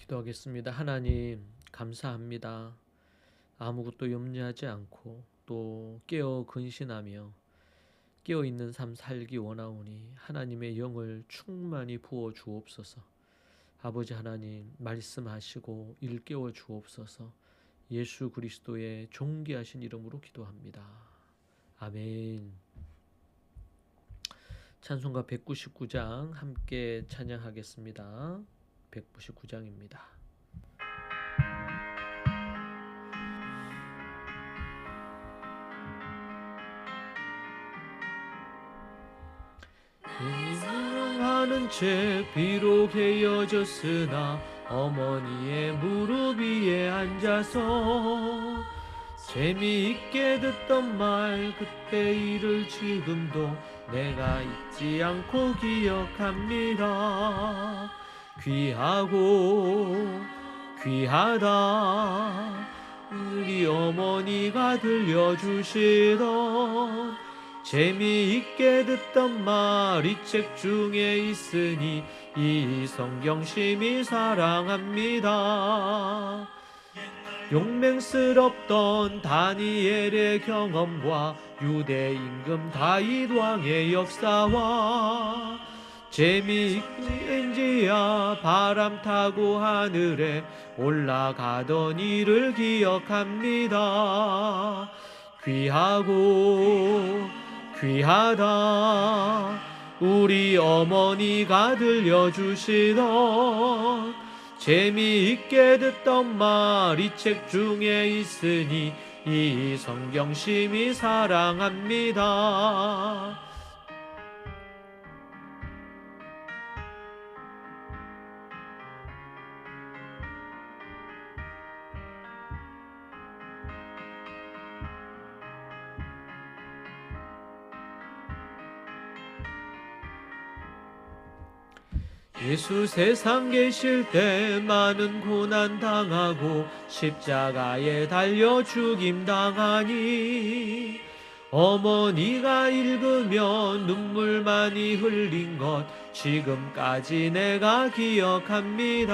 기도하겠습니다. 하나님, 감사합니다. 아무것도 염려하지 않고 또 깨어 근신하며 깨어 있는 삶 살기 원하오니 하나님의 영을 충만히 부어 주옵소서. 아버지 하나님, 말씀하시고 일깨워 주옵소서. 예수 그리스도의 존귀하신 이름으로 기도합니다. 아멘. 찬송가 199장 함께 찬양하겠습니다. 199장입니다. 사랑하는 채 비록 헤어졌으나 어머니의 무릎 위에 앉아서 재미있게 듣던 말 그때 일을 지금도 내가 잊지 않고 기억합니다. 귀하고 귀하다 우리 어머니가 들려주시던 재미있게 듣던 말 이 책 중에 있으니 이 성경 심히 사랑합니다. 용맹스럽던 다니엘의 경험과 유대 임금 다윗 왕의 역사와 재미있기엔지야 바람 타고 하늘에 올라가던 일을 기억합니다. 귀하고 귀하다 우리 어머니가 들려주시던 재미있게 듣던 말 이 책 중에 있으니 이 성경 심히 사랑합니다. 예수 세상 계실 때 많은 고난 당하고 십자가에 달려 죽임 당하니 어머니가 읽으면 눈물 많이 흘린 것 지금까지 내가 기억합니다.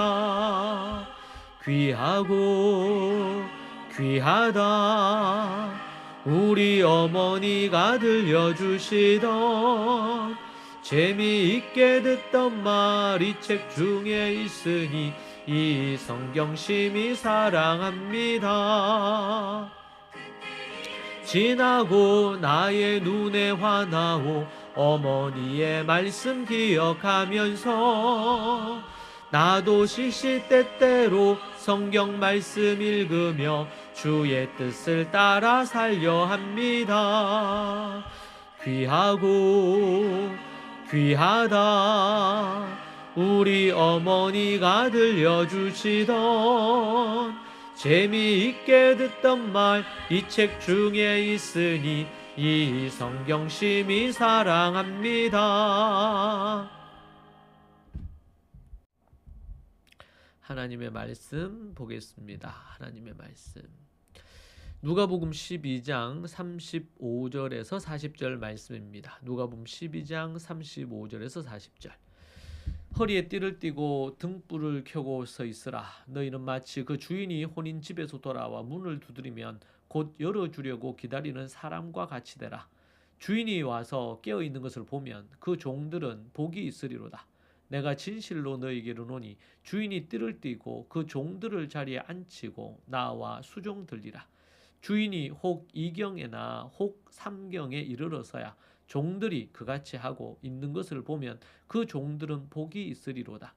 귀하고 귀하다 우리 어머니가 들려주시던 재미있게 듣던 말 이 책 중에 있으니 이 성경 심히 사랑합니다. 지나고 나의 눈에 화나오 어머니의 말씀 기억하면서 나도 시시때때로 성경 말씀 읽으며 주의 뜻을 따라 살려 합니다. 귀하고 귀하다 우리 어머니가 들려주시던 재미있게 듣던 말 이 책 중에 있으니 이 성경 심히 사랑합니다. 하나님의 말씀 보겠습니다. 하나님의 말씀 누가복음 12장 35절에서 40절 말씀입니다. 누가복음 12장 35절에서 40절 허리에 띠를 띠고 등불을 켜고 서 있으라. 너희는 마치 그 주인이 혼인 집에서 돌아와 문을 두드리면 곧 열어주려고 기다리는 사람과 같이 되라. 주인이 와서 깨어있는 것을 보면 그 종들은 복이 있으리로다. 내가 진실로 너희에게 이르노니 주인이 띠를 띠고 그 종들을 자리에 앉히고 나와 수종 들리라. 주인이 혹 2경에나 혹 3경에 이르러서야 종들이 그같이 하고 있는 것을 보면 그 종들은 복이 있으리로다.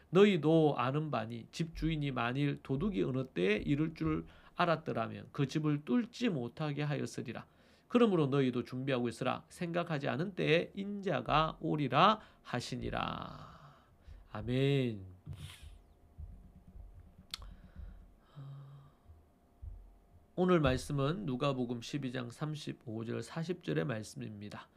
너희도 아는 바니 집주인이 만일 도둑이 어느 때에 이를 줄 알았더라면 그 집을 뚫지 못하게 하였으리라. 그러므로 너희도 준비하고 있으라. 생각하지 않은 때에 인자가 오리라 하시니라. 아멘. 오늘 말씀은 누가복음 12장 35절 40절의 말씀입니다.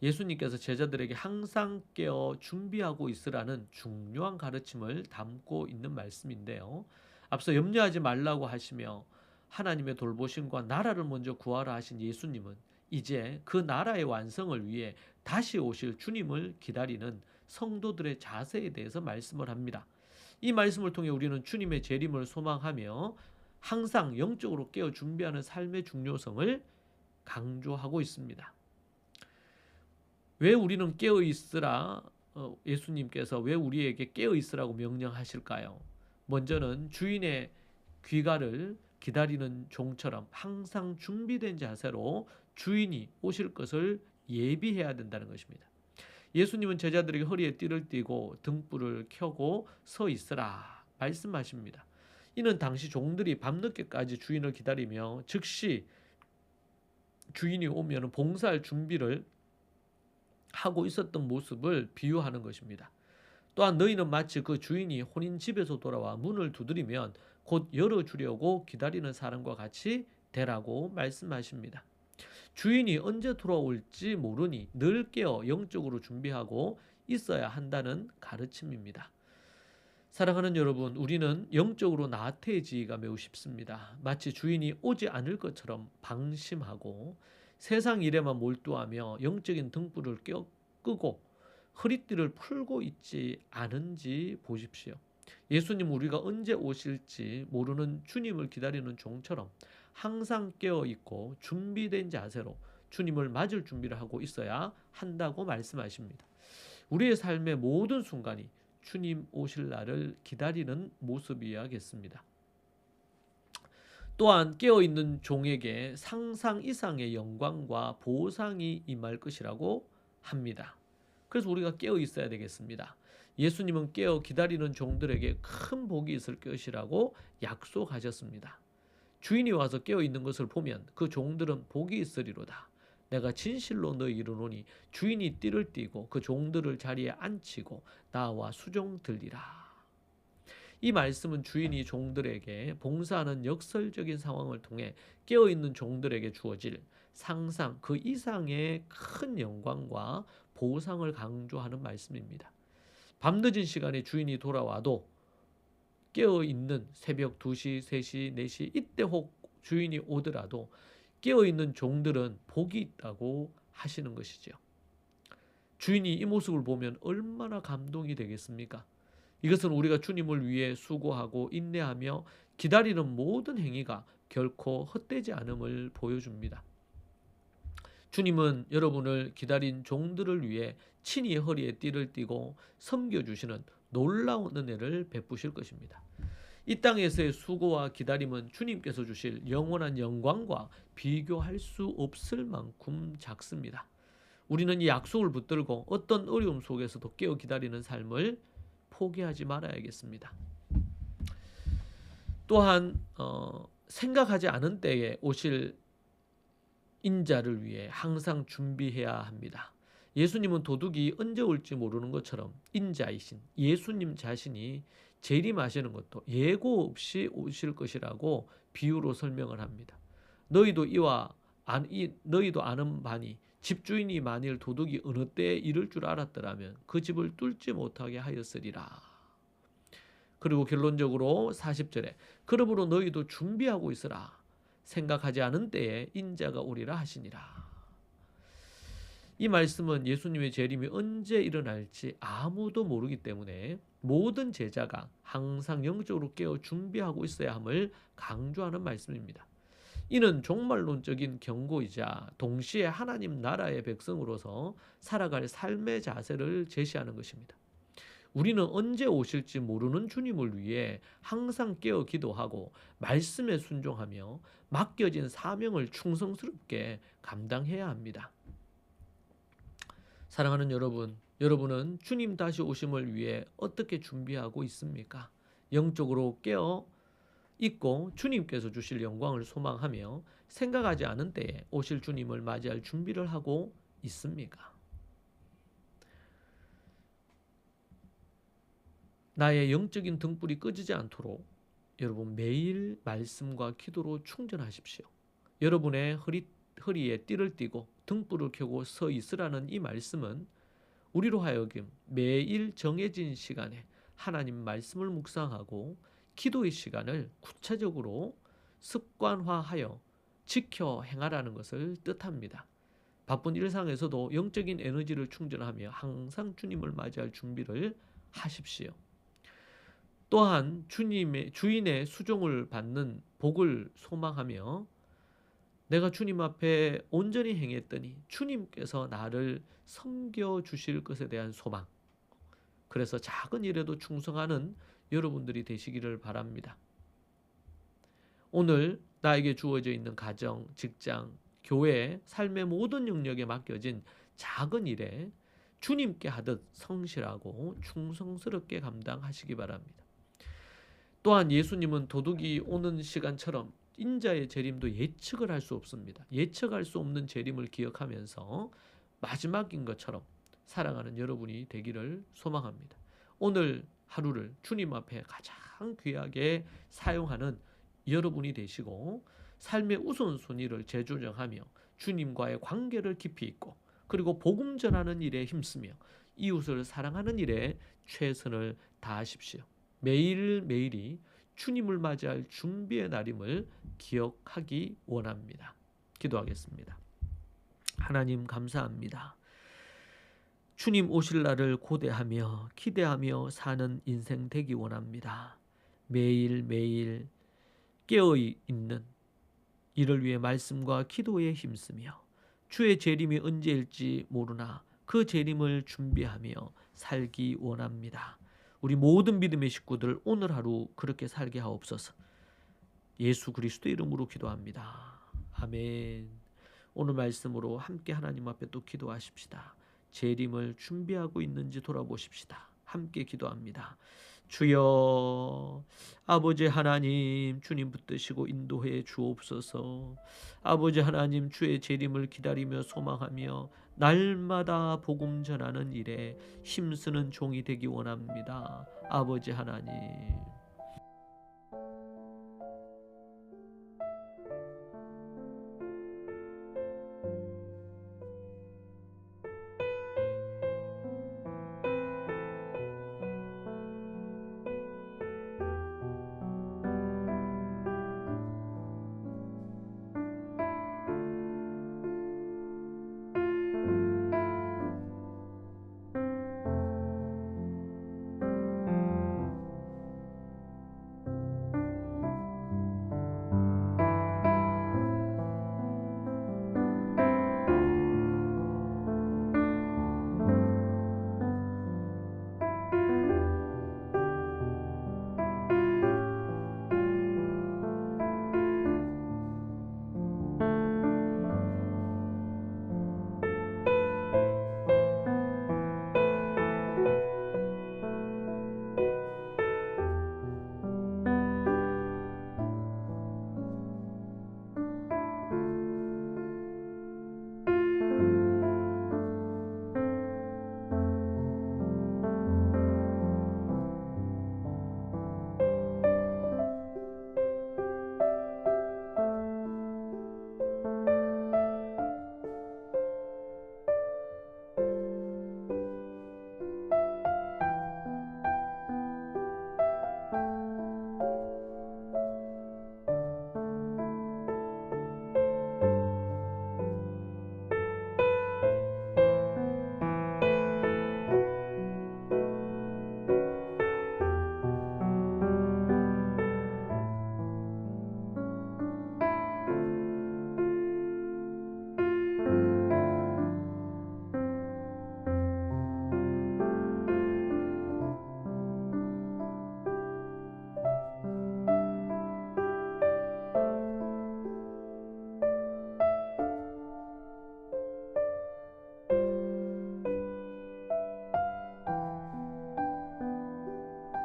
예수님께서 제자들에게 항상 깨어 준비하고 있으라는 중요한 가르침을 담고 있는 말씀인데요. 앞서 염려하지 말라고 하시며 하나님의 돌보심과 나라를 먼저 구하라 하신 예수님은 이제 그 나라의 완성을 위해 다시 오실 주님을 기다리는 성도들의 자세에 대해서 말씀을 합니다. 이 말씀을 통해 우리는 주님의 재림을 소망하며 항상 영적으로 깨어 준비하는 삶의 중요성을 강조하고 있습니다. 왜 우리는 깨어 있으라 예수님께서 왜 우리에게 깨어 있으라고 명령하실까요? 먼저는 주인의 귀가를 기다리는 종처럼 항상 준비된 자세로 주인이 오실 것을 예비해야 된다는 것입니다. 예수님은 제자들에게 허리에 띠를 띠고 등불을 켜고 서 있으라 말씀하십니다. 이는 당시 종들이 밤늦게까지 주인을 기다리며 즉시 주인이 오면 봉사할 준비를 하고 있었던 모습을 비유하는 것입니다. 또한 너희는 마치 그 주인이 혼인 집에서 돌아와 문을 두드리면 곧 열어주려고 기다리는 사람과 같이 되라고 말씀하십니다. 주인이 언제 돌아올지 모르니 늘 깨어 영적으로 준비하고 있어야 한다는 가르침입니다. 사랑하는 여러분, 우리는 영적으로 나태해지기가 매우 쉽습니다. 마치 주인이 오지 않을 것처럼 방심하고 세상 일에만 몰두하며 영적인 등불을 끄고 허리띠를 풀고 있지 않은지 보십시오. 예수님 우리가 언제 오실지 모르는 주님을 기다리는 종처럼 항상 깨어 있고 준비된 자세로 주님을 맞을 준비를 하고 있어야 한다고 말씀하십니다. 우리의 삶의 모든 순간이 주님 오실 날을 기다리는 모습이어야겠습니다. 또한 깨어있는 종에게 상상 이상의 영광과 보상이 임할 것이라고 합니다. 그래서 우리가 깨어 있어야 되겠습니다. 예수님은 깨어 기다리는 종들에게 큰 복이 있을 것이라고 약속하셨습니다. 주인이 와서 깨어 있는 것을 보면 그 종들은 복이 있으리로다. 내가 진실로 너희 이르노니 주인이 띠를 띠고 그 종들을 자리에 앉히고 나와 수종들리라. 이 말씀은 주인이 종들에게 봉사하는 역설적인 상황을 통해 깨어있는 종들에게 주어질 상상 그 이상의 큰 영광과 보상을 강조하는 말씀입니다. 밤늦은 시간에 주인이 돌아와도 깨어있는 새벽 2시, 3시, 4시 이때 혹 주인이 오더라도 깨어있는 종들은 복이 있다고 하시는 것이죠. 주인이 이 모습을 보면 얼마나 감동이 되겠습니까? 이것은 우리가 주님을 위해 수고하고 인내하며 기다리는 모든 행위가 결코 헛되지 않음을 보여줍니다. 주님은 여러분을 기다린 종들을 위해 친히 허리에 띠를 띠고 섬겨주시는 놀라운 은혜를 베푸실 것입니다. 이 땅에서의 수고와 기다림은 주님께서 주실 영원한 영광과 비교할 수 없을 만큼 작습니다. 우리는 이 약속을 붙들고 어떤 어려움 속에서도 깨어 기다리는 삶을 포기하지 말아야겠습니다. 또한 생각하지 않은 때에 오실 인자를 위해 항상 준비해야 합니다. 예수님은 도둑이 언제 올지 모르는 것처럼 인자이신 예수님 자신이 재림하시는 것도 예고 없이 오실 것이라고 비유로 설명을 합니다. 너희도 아는 바니 집주인이 만일 도둑이 어느 때에 이를 줄 알았더라면 그 집을 뚫지 못하게 하였으리라. 그리고 결론적으로 40절에 그러므로 너희도 준비하고 있으라. 생각하지 않은 때에 인자가 오리라 하시니라. 이 말씀은 예수님의 재림이 언제 일어날지 아무도 모르기 때문에 모든 제자가 항상 영적으로 깨어 준비하고 있어야 함을 강조하는 말씀입니다. 이는 종말론적인 경고이자 동시에 하나님 나라의 백성으로서 살아갈 삶의 자세를 제시하는 것입니다. 우리는 언제 오실지 모르는 주님을 위해 항상 깨어 기도하고 말씀에 순종하며 맡겨진 사명을 충성스럽게 감당해야 합니다. 사랑하는 여러분, 여러분은 주님 다시 오심을 위해 어떻게 준비하고 있습니까? 영적으로 깨어 있고 주님께서 주실 영광을 소망하며 생각하지 않은 때에 오실 주님을 맞이할 준비를 하고 있습니까? 나의 영적인 등불이 꺼지지 않도록 여러분 매일 말씀과 기도로 충전하십시오. 여러분의 허리에 띠를 띠고 등불을 켜고 서 있으라는 이 말씀은 우리로 하여금 매일 정해진 시간에 하나님 말씀을 묵상하고 기도의 시간을 구체적으로 습관화하여 지켜 행하라는 것을 뜻합니다. 바쁜 일상에서도 영적인 에너지를 충전하며 항상 주님을 맞이할 준비를 하십시오. 또한 주인의 수종을 받는 복을 소망하며 내가 주님 앞에 온전히 행했더니 주님께서 나를 섬겨 주실 것에 대한 소망. 그래서 작은 일에도 충성하는 여러분들이 되시기를 바랍니다. 오늘 나에게 주어져 있는 가정, 직장, 교회, 삶의 모든 영역에 맡겨진 작은 일에 주님께 하듯 성실하고 충성스럽게 감당하시기 바랍니다. 또한 예수님은 도둑이 오는 시간처럼 인자의 재림도 예측을 할 수 없습니다. 예측할 수 없는 재림을 기억하면서 마지막인 것처럼 살아가는 여러분이 되기를 소망합니다. 오늘 하루를 주님 앞에 가장 귀하게 사용하는 여러분이 되시고 삶의 우선순위를 재조정하며 주님과의 관계를 깊이 있고 그리고 복음 전하는 일에 힘쓰며 이웃을 사랑하는 일에 최선을 다하십시오. 매일매일이 주님을 맞이할 준비의 날임을 기억하기 원합니다. 기도하겠습니다. 하나님 감사합니다. 주님 오실 날을 고대하며 기대하며 사는 인생 되기 원합니다. 매일매일 깨어있는 이를 위해 말씀과 기도에 힘쓰며 주의 재림이 언제일지 모르나 그 재림을 준비하며 살기 원합니다. 우리 모든 믿음의 식구들 오늘 하루 그렇게 살게 하옵소서. 예수 그리스도의 이름으로 기도합니다. 아멘. 오늘 말씀으로 함께 하나님 앞에 또 기도하십시다. 재림을 준비하고 있는지 돌아보십시다. 함께 기도합니다. 주여, 아버지 하나님, 주님 붙드시고 인도해 주옵소서. 아버지 하나님, 주의 재림을 기다리며 소망하며 날마다 복음 전하는 일에 힘쓰는 종이 되기 원합니다. 아버지 하나님,